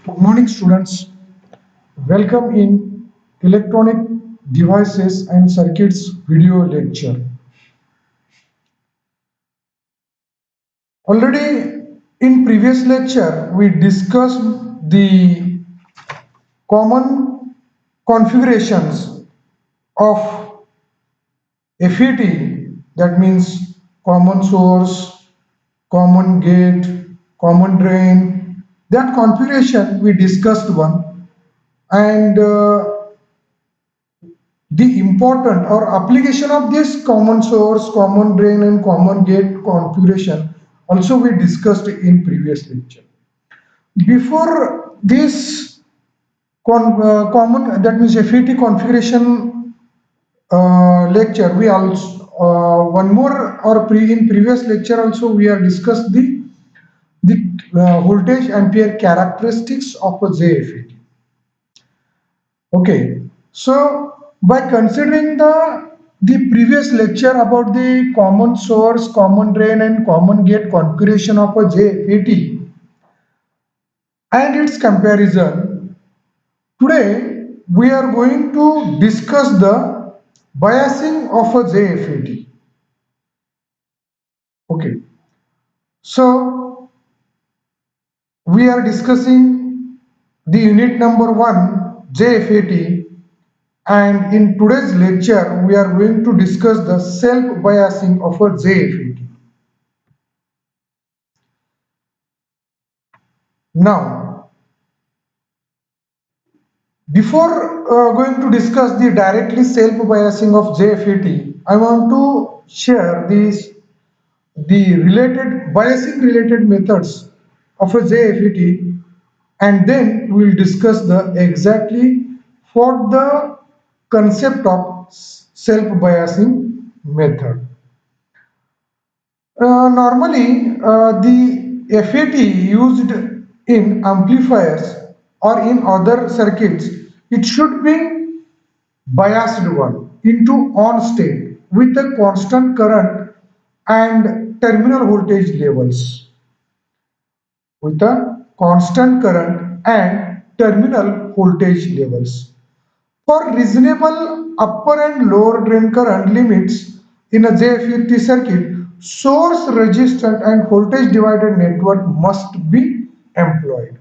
Good morning, students. Welcome in Electronic Devices and Circuits video lecture. Already in previous lecture, we discussed the common configurations of FET, that means common source, common gate, common drain. That configuration we discussed one, and the important or application of this common source, common drain and common gate configuration also we discussed in previous lecture. Before this common, that means FET configuration lecture, we also one more or in previous lecture also we have discussed the voltage ampere characteristics of a JFET. Okay, so by considering the previous lecture about the common source, common drain, and common gate configuration of a JFET and its comparison, today we are going to discuss the biasing of a JFET. Okay, so we are discussing the unit number one JFET, and in today's lecture we are going to discuss the self biasing of a JFET. Now, before going to discuss the directly self biasing of JFET, I want to share the related biasing related methods of a JFET, and then we will discuss the exactly for the concept of self biasing method. Normally, the FAT used in amplifiers or in other circuits, it should be biased one into on state with a constant current and terminal voltage levels. With a constant current and terminal voltage levels. For reasonable upper and lower drain current limits in a JFET circuit, source resistant and voltage divided network must be employed.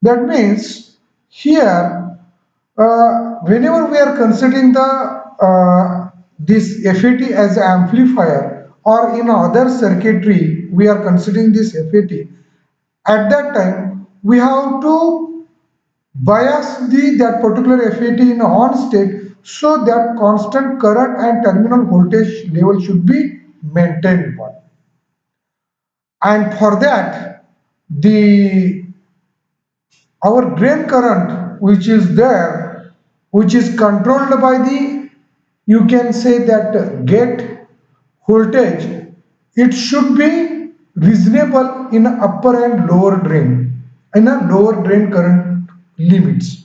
That means here, whenever we are considering this FET as amplifier or in other circuitry, we are considering this FET. At that time, we have to bias that particular FET in on state so that constant current and terminal voltage level should be maintained. And for that, the our drain current which is there, which is controlled by the, you can say that gate voltage, it should be reasonable in upper and lower drain, in a lower drain current limits,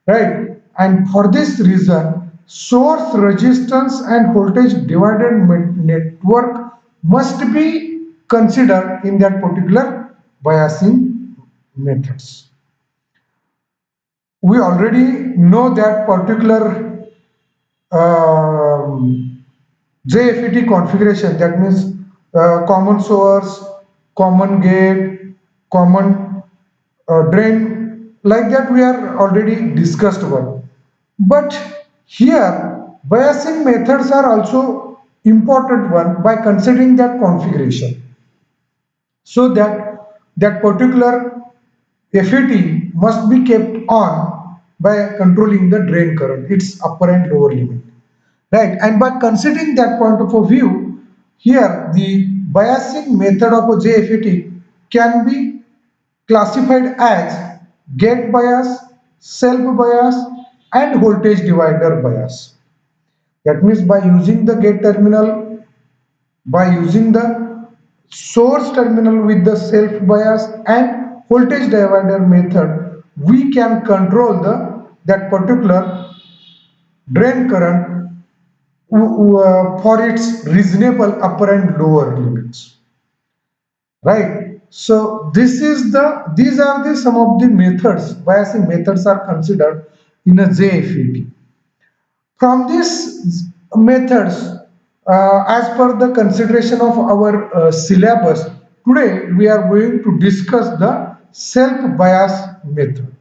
right? And for this reason, source resistance and voltage divided network must be considered in that particular biasing methods. We already know that particular JFET configuration, that means common source, common gate, common drain, like that we are already discussed about. But here biasing methods are also important one by considering that configuration, so that that particular FET must be kept on by controlling the drain current, its upper and lower limit, right? And by considering that point of view, here the biasing method of a JFET can be classified as gate bias, self bias, and voltage divider bias. That means by using the gate terminal, by using the source terminal with the self bias and voltage divider method, we can control the that particular drain current for its reasonable upper and lower limits, right? So these are the some of the methods, biasing methods are considered in a JFET. From these methods, as per the consideration of our syllabus, today we are going to discuss the self-bias method,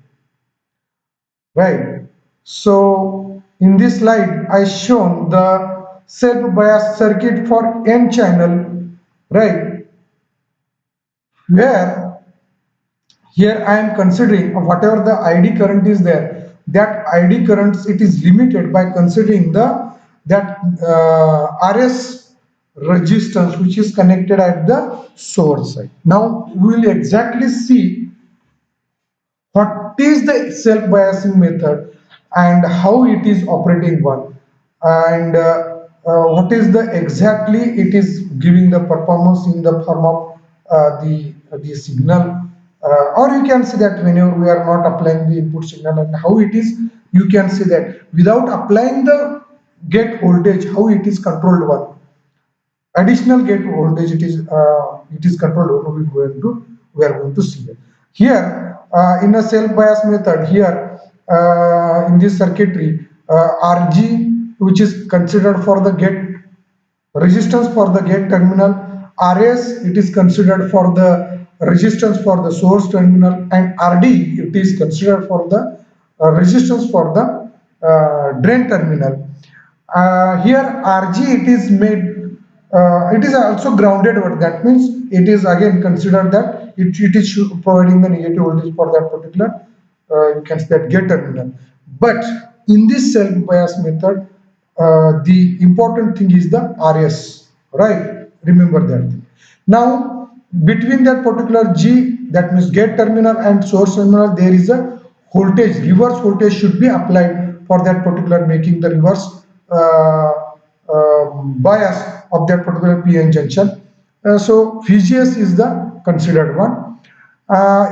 right? So in this slide, I shown the self-bias circuit for N channel, right? Where here I am considering whatever the ID current is there, that ID currents it is limited by considering the that RS resistance which is connected at the source side. Now we will exactly see what is the self-biasing method and how it is operating one, and what is the exactly it is giving the performance in the form of the signal, or you can see that whenever we are not applying the input signal, and how it is, you can see that without applying the gate voltage how it is controlled one, additional gate voltage it is controlled. We are going to see it here in a self bias method. Here in this circuitry, RG, which is considered for the gate resistance for the gate terminal, RS it is considered for the resistance for the source terminal, and RD it is considered for the resistance for the drain terminal. Here RG it is made, it is also grounded, but that means it is again considered that it is providing the negative voltage for that particular, you can say that gate terminal. But in this self bias method, the important thing is the RS, right? Remember that thing. Now between that particular G, that means gate terminal and source terminal, there is a voltage, reverse voltage should be applied for that particular, making the reverse bias of that particular PN junction. So VGS is the considered one.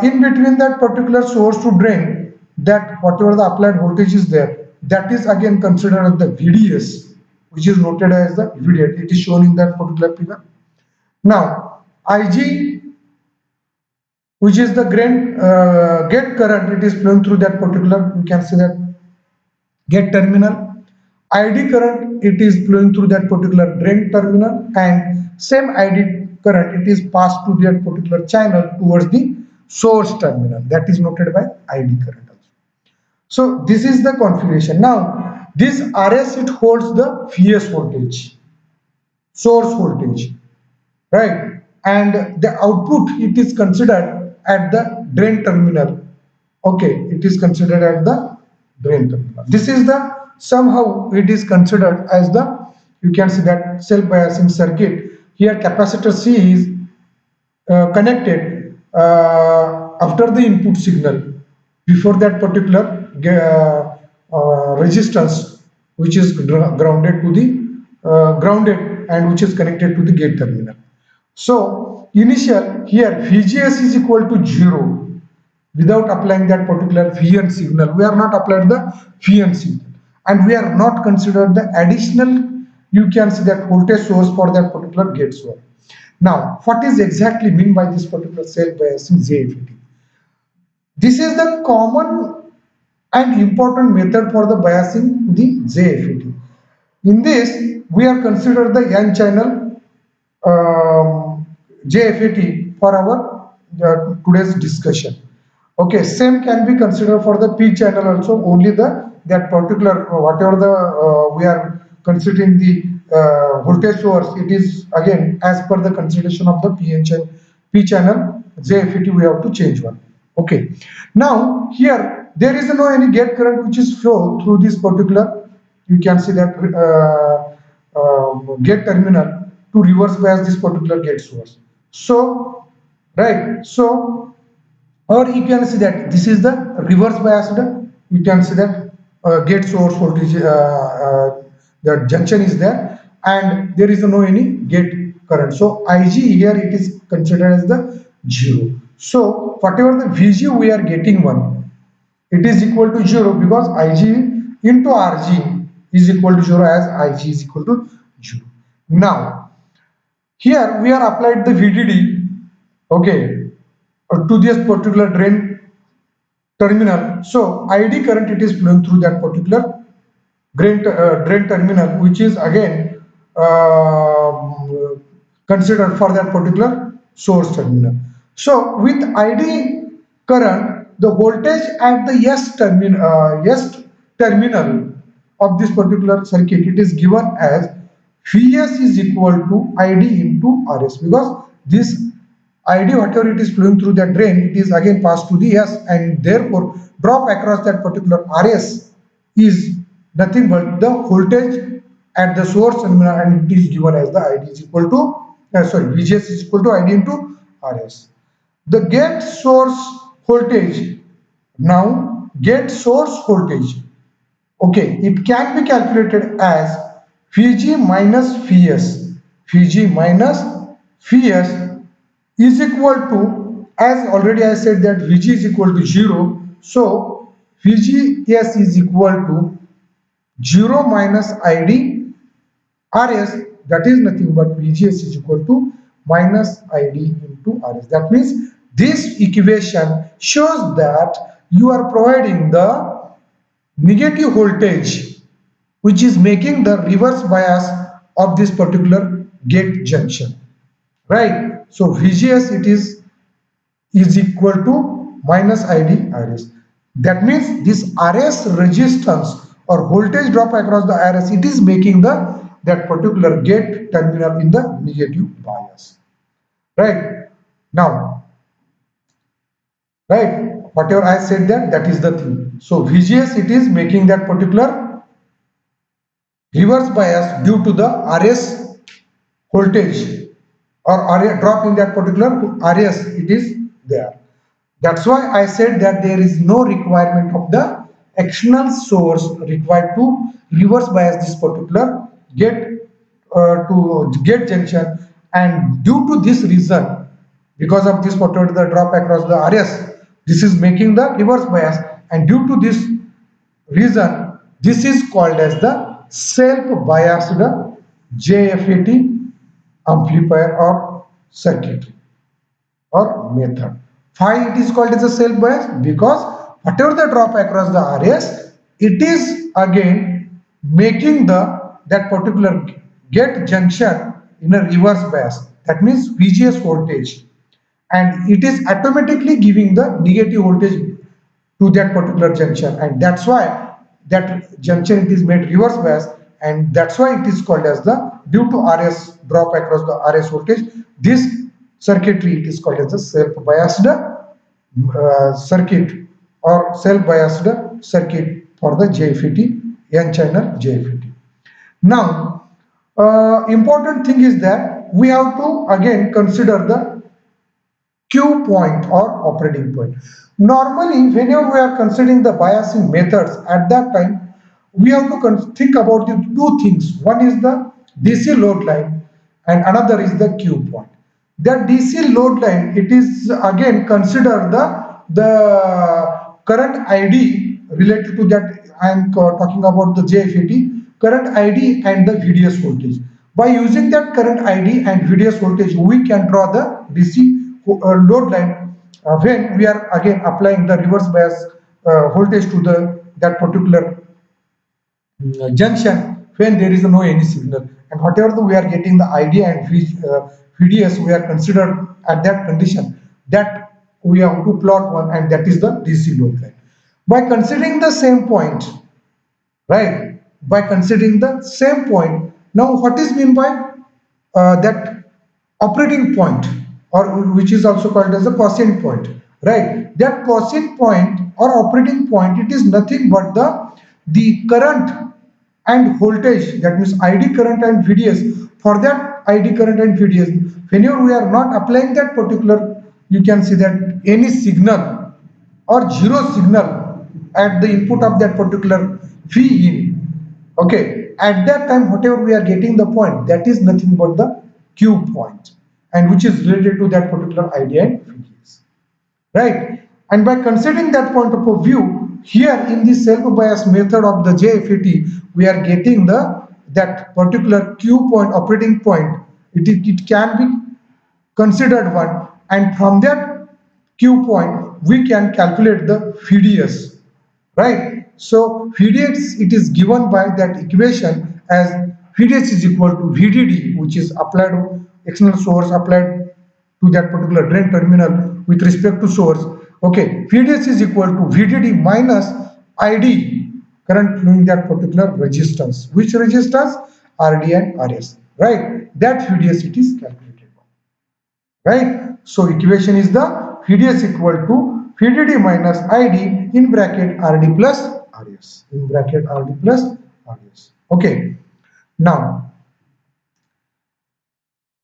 In between that particular source to drain, that whatever the applied voltage is there, that is again considered as the VDS, which is noted as the VDS. It is shown in that particular figure. Now IG, which is the gate current, it is flowing through that particular, you can see that gate terminal. ID current it is flowing through that particular drain terminal, and same ID current it is passed to that particular channel towards the source terminal, that is noted by ID current also. So this is the configuration. Now this RS it holds the VS voltage, source voltage, right? And the output it is considered at the drain terminal. Okay, it is considered at the drain terminal. This is the, somehow it is considered as the, you can see that self biasing circuit. Here capacitor C is connected after the input signal, before that particular resistance which is grounded to the grounded and which is connected to the gate terminal. So initial here VGS is equal to 0 without applying that particular VN signal. We are not applied the VN signal, and we are not considered the additional, you can see that voltage source for that particular gate source. Now what is exactly mean by this particular self biasing JFET? This is the common and important method for the biasing the JFET. In this we are considered the N channel JFET for our today's discussion. Okay, same can be considered for the P channel also. Only the that particular whatever the we are considering the voltage source, it is again as per the consideration of the P channel JFET, we have to change one. Okay, now here there is no any gate current which is flow through this particular, you can see that gate terminal to reverse bias this particular gate source. So right, so or you can see that this is the reverse biased, you can see that gate source voltage, the junction is there, and there is no any gate current. So IG here it is considered as the 0. So whatever the VG we are getting one, it is equal to 0 because IG into RG is equal to 0, as IG is equal to 0. Now here we are applied the VDD. Okay, to this particular drain terminal. So ID current it is flowing through that particular drain terminal, which is again considered for that particular source terminal. So with ID current, the voltage at the S terminal of this particular circuit, it is given as Vs is equal to ID into Rs, because this ID whatever it is flowing through that drain, it is again passed to the S, and therefore drop across that particular Rs is nothing but the voltage at the source terminal, and it is given as the ID is equal to VGS is equal to ID into Rs. The gate source voltage, now gate source voltage, okay, it can be calculated as Vg minus Vs. Vg minus Vs is equal to, as already I said that Vg is equal to 0. So Vgs is equal to 0 minus ID Rs, that is nothing but Vgs is equal to minus ID into Rs. That means this equation shows that you are providing the negative voltage which is making the reverse bias of this particular gate junction, right? So VGS it is equal to minus ID Rs. That means this Rs resistance or voltage drop across the Rs, it is making that particular gate terminal in the negative bias, right? Now, right, whatever I said that is the thing. So VGS it is making that particular reverse bias due to the Rs voltage or drop in that particular Rs it is there. That's why I said that there is no requirement of the external source required to reverse bias this particular gate to gate junction, and due to this reason, because of this particular drop across the Rs, this is making the reverse bias, and due to this reason, this is called as the self-biased JFET amplifier or circuitry or method. Why it is called as a self bias? Because whatever the drop across the Rs, it is again making that particular gate junction in a reverse bias. That means VGS voltage, and it is automatically giving the negative voltage to that particular junction, and that's why that junction it is made reverse bias, and that's why it is called as the due to Rs drop across the Rs voltage, this circuitry it is called as a self-biased circuit or self-biased circuit for the JFET, N-channel JFET. Now, important thing is that we have to again consider the Q point or operating point. Normally, whenever we are considering the biasing methods, at that time, we have to think about the two things. One is the DC load line and another is the Q point. That DC load line, it is again consider the current ID related to that. I am talking about the JFET, current ID and the VDS voltage. By using that current ID and VDS voltage, we can draw the DC load line when we are again applying the reverse bias voltage to that particular junction when there is no any signal, and whatever we are getting the ID and VDS we are considered at that condition, that we have to plot one, and that is the DC load line. By considering the same point, right, by considering the same point, now what is mean by that operating point, or which is also called as a quotient point, right? That quotient point or operating point, it is nothing but the current and voltage, that means ID current and VDS. For that ID current and VDS, whenever we are not applying that particular, you can see that any signal or zero signal at the input of that particular V in, okay, at that time whatever we are getting the point, that is nothing but the Q point, and which is related to that particular ID and VDS, right? And by considering that point of view, here in the self-bias method of the JFET, we are getting that particular Q point, operating point. It can be considered one, and from that Q point, we can calculate the VDS, right? So VDS, it is given by that equation as VDS is equal to VDD, which is applied external source applied to that particular drain terminal with respect to source. Okay, VDS is equal to VDD minus ID, current flowing that particular resistance. Which resistance? RD and RS, right? That VDS it is calculated, right? So equation is the VDS equal to VDD minus ID in bracket RD plus RS, in bracket RD plus RS. Okay, now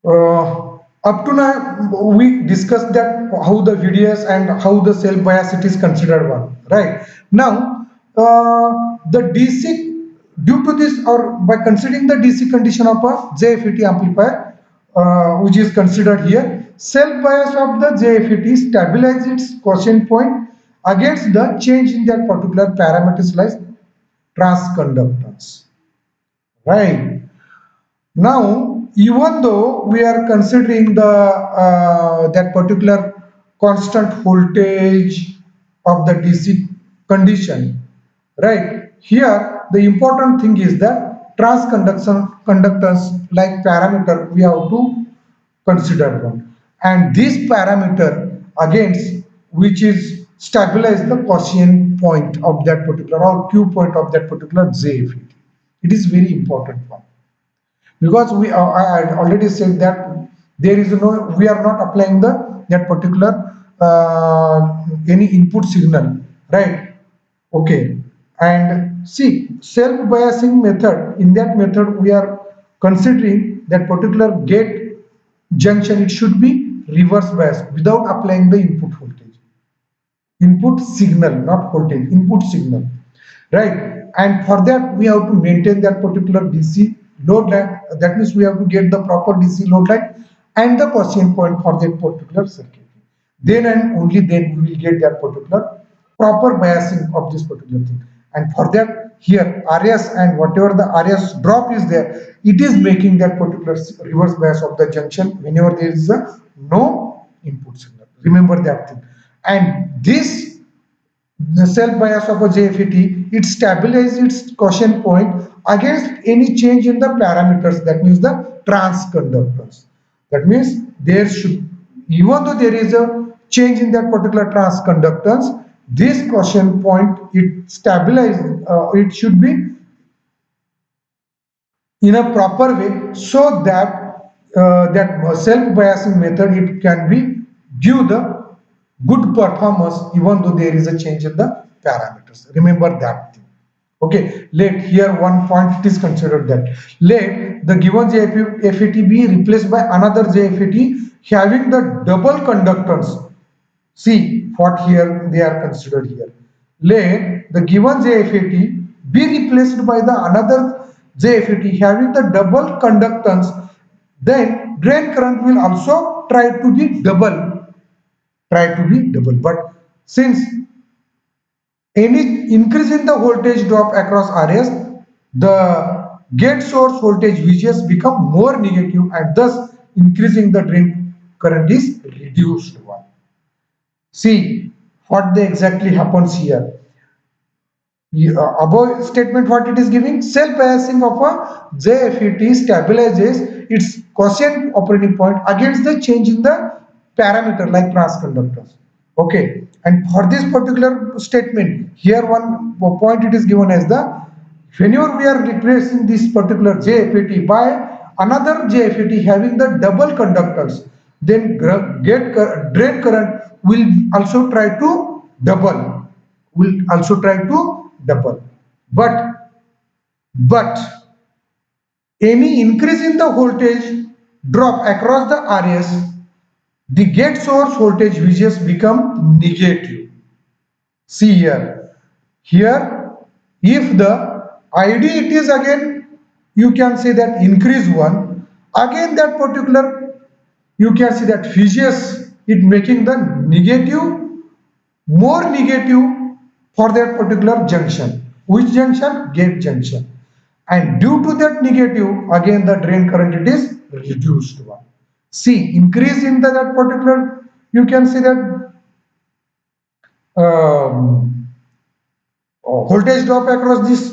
up to now we discussed that how the VDS and how the self bias it is considered one, right? Now the DC, due to this or by considering the DC condition of a JFET amplifier, which is considered here, self bias of the JFET stabilize its quotient point against the change in that particular parameters like transconductance, right? Now, even though we are considering the that particular constant voltage of the DC condition, right? Here, the important thing is that conductance like parameter we have to consider one, and this parameter against which is stabilize the quotient point of that particular or Q point of that particular JFET. It is very important one, because I already said that there is no, we are not applying the that particular any input signal, right? Okay, and see self biasing method, in that method we are considering that particular gate junction it should be reverse bias without applying the input voltage, input signal, not voltage, input signal, right? And for that we have to maintain that particular DC load line. That means we have to get the proper DC load line and the quotient point for that particular circuit. Then and only then we will get that particular proper biasing of this particular thing. And for that, here RS and whatever the RS drop is there, it is making that particular reverse bias of the junction whenever there is a no input signal. Remember that thing. And this, the self bias of a JFET, it stabilizes its quotient point against any change in the parameters, that means the transconductance. That means there should, even though there is a change in that particular transconductance, this quotient point it stabilized, it should be in a proper way, so that that self biasing method it can be give the good performance even though there is a change in the parameters. Remember that thing. Okay, let here one point is considered that let the given JFET be replaced by another JFET having the double conductance. See what here they are considered here. Let the given JFET be replaced by the another JFET having the double conductance, then drain current will also try to be double, but since any increase in the voltage drop across RS, the gate source voltage VGS become more negative and thus increasing the drain current is reduced one. See what exactly happens here. Above statement what it is giving, self biasing of a JFET stabilizes its quotient operating point against the change in the parameter like transconductance. Okay, and for this particular statement here one point it is given as the whenever we are replacing this particular JFET by another JFET having the double conductors, then drain current will also try to double, but any increase in the voltage drop across the RS, the gate source voltage VGS become negative. See here if the ID it is again, you can say that increase one, again that particular you can see that VGS it making the negative, more negative for that particular junction. Which junction? Gate junction. And due to that negative, again the drain current it is reduced one. See increase in that particular, you can see that um, voltage drop across this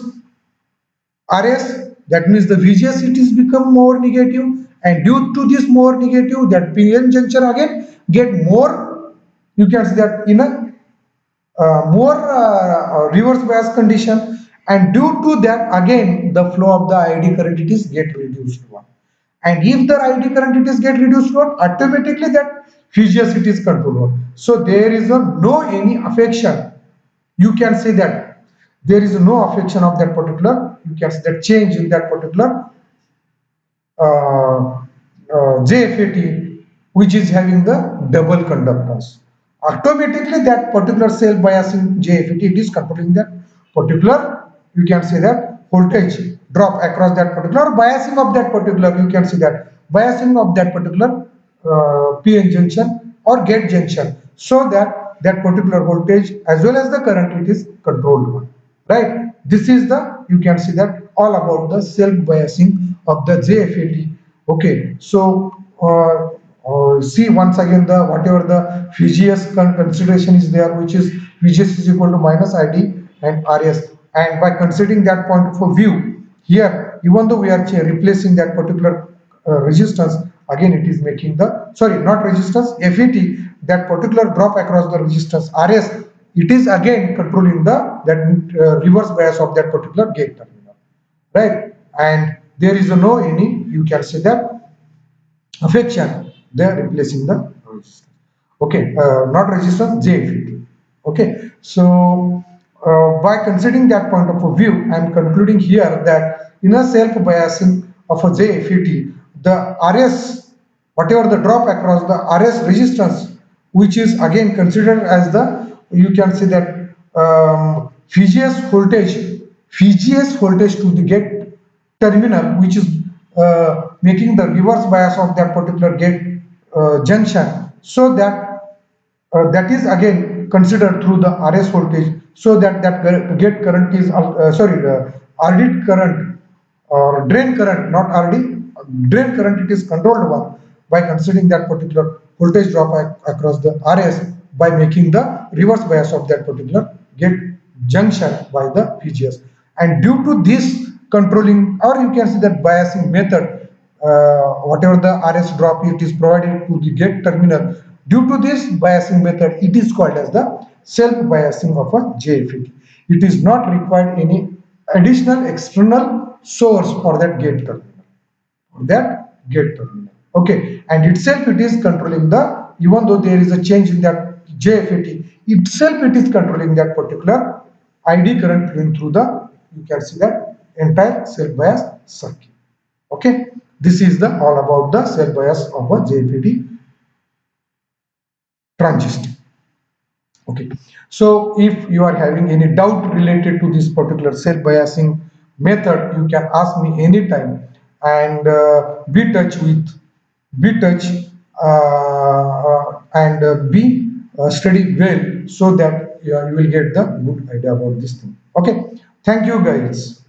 RS, that means the VGS it is become more negative, and due to this more negative, that PN junction again get more, you can see that in a more reverse bias condition, and due to that again the flow of the ID current it is get reduced one, and if the ID current it is get reduced one, automatically that VGS it is controlled one. So there is a no any affection, you can say that there is no affection of that particular, you can say that change in that particular uh, JFET, which is having the double conductance. Automatically, that particular cell biasing JFET, it is controlling that particular, you can say that voltage drop across that particular biasing of that particular, you can see that biasing of that particular PN junction or gate junction, so that that particular voltage as well as the current it is controlled one, right? This is the, you can see that all about the self biasing of the JFET. Okay, so see once again the whatever the VGS consideration is there, which is VGS is equal to minus ID and RS, and by considering that point of view here, even though we are replacing that particular resistance, again it is making the, sorry, not resistance, FET, that particular drop across the resistance RS, it is again controlling the that reverse bias of that particular gate terminal, right? And there is no any, you can say that affection, they are replacing the resistance. Okay, not resistance, JFET. Okay, so by considering that point of view, I am concluding here that in a self biasing of a JFET, the RS, whatever the drop across the RS resistance, which is again considered as the, you can say that VGS voltage, VGS voltage to the gate terminal, which is making the reverse bias of that particular gate junction, so that that is again considered through the RS voltage, so that that gate current is RD current or drain current, not RD, drain current it is controlled one by considering that particular voltage drop across the RS by making the reverse bias of that particular gate junction by the VGS. And due to this controlling, or you can see that biasing method, whatever the RS drop it is provided to the gate terminal, due to this biasing method, it is called as the self biasing of a JFET. It is not required any additional external source for that gate terminal. That gate terminal. Okay, and itself it is controlling the, even though there is a change in that JFET, itself it is controlling that particular ID current flowing through the, you can see that entire self bias circuit. Okay, this is the all about the self bias of a JFET transistor. Okay, so if you are having any doubt related to this particular self biasing method, you can ask me anytime, and be touch and be study well, so that you will get the good idea about this thing. Okay, thank you guys.